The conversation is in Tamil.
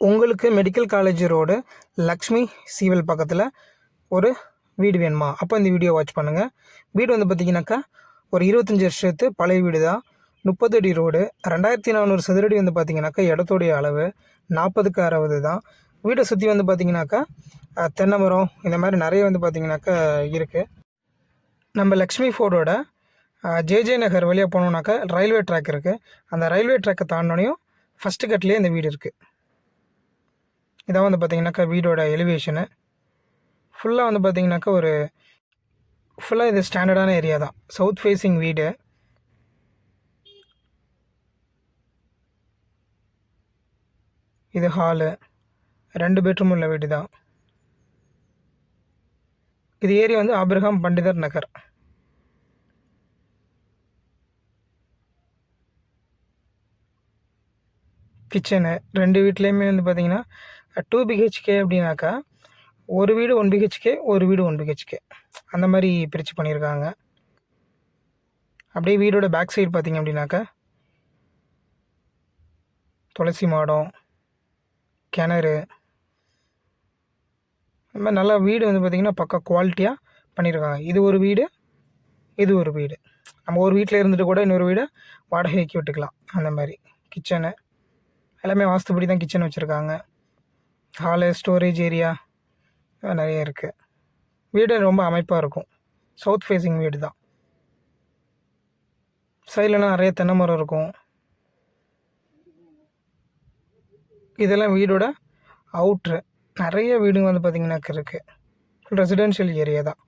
உங்களுக்கு medical college road Lakshmi civil பக்கத்தில் ஒரு வீடு வேணுமா? அப்போ இந்த வீடியோ வாட்ச் பண்ணுங்கள். வீடு வந்து பார்த்திங்கனாக்கா ஒரு 25 வருஷத்து பழைய வீடு தான். 30 அடி ரோடு, 2400 சதுரடி வந்து பார்த்திங்கனாக்கா இடத்துடைய அளவு 40க்கு 60 தான். வீடை சுற்றி வந்து பார்த்திங்கனாக்கா தென்னை மரம் இந்த மாதிரி நிறைய வந்து பார்த்திங்கனாக்கா இருக்குது. நம்ம லக்ஷ்மி ஃபோர்டோட ஜேஜே நகர் வழியாக போனோம்னாக்கா ரயில்வே ட்ராக் இருக்குது. அந்த ரயில்வே ட்ராக்கை தாண்டினோனையும் ஃபஸ்ட்டு கட்லேயே இந்த வீடு இருக்குது. இதான் வந்து பார்த்திங்கனாக்கா வீடோட எலிவேஷனு. ஃபுல்லாக வந்து பார்த்திங்கனாக்கா ஃபுல்லாக இது ஸ்டாண்டர்டான ஏரியா தான். சவுத் ஃபேஸிங் வீடு. இது ஹாலு, 2 பெட்ரூம் உள்ள வீடு தான். இது ஏரியா வந்து ஆபிரகாம் பண்டிதர் நகர். கிச்சனு 2 வீட்லேயுமே வந்து பார்த்திங்கன்னா 2 பிஹெச்கே அப்படின்னாக்கா ஒரு வீடு 1 பிஹெச்கே, ஒரு வீடு 1 பிஹெச்கே அந்த மாதிரி பிரித்து பண்ணியிருக்காங்க. அப்படியே வீடோட பேக் சைடு பார்த்திங்க அப்படின்னாக்கா துளசி மாடம், கிணறு, இந்த மாதிரி நல்லா வீடு வந்து பார்த்திங்கன்னா பக்கா குவாலிட்டியாக பண்ணியிருக்காங்க. இது ஒரு வீடு, இது ஒரு வீடு. நம்ம ஒரு வீட்டில் இருந்துட்டு கூட இன்னொரு வீடை வாடகைக்கு விட்டுக்கலாம். அந்த மாதிரி கிச்சனு எல்லாமே வாஸ்துபடி தான் கிச்சன் வச்சுருக்காங்க. ஹாலு, ஸ்டோரேஜ் ஏரியா நிறைய இருக்குது. வீடு ரொம்ப அமைப்பாக இருக்கும். சவுத் ஃபேஸிங் வீடு தான். சைட்லலாம் நிறைய தென்னை மரம் இருக்கும். இதெல்லாம் வீடோட அவுட்ரு. நிறைய வீடுங்க வந்து பார்த்திங்கனாக்கா இருக்குது. ரெசிடென்ஷியல் ஏரியா தான்.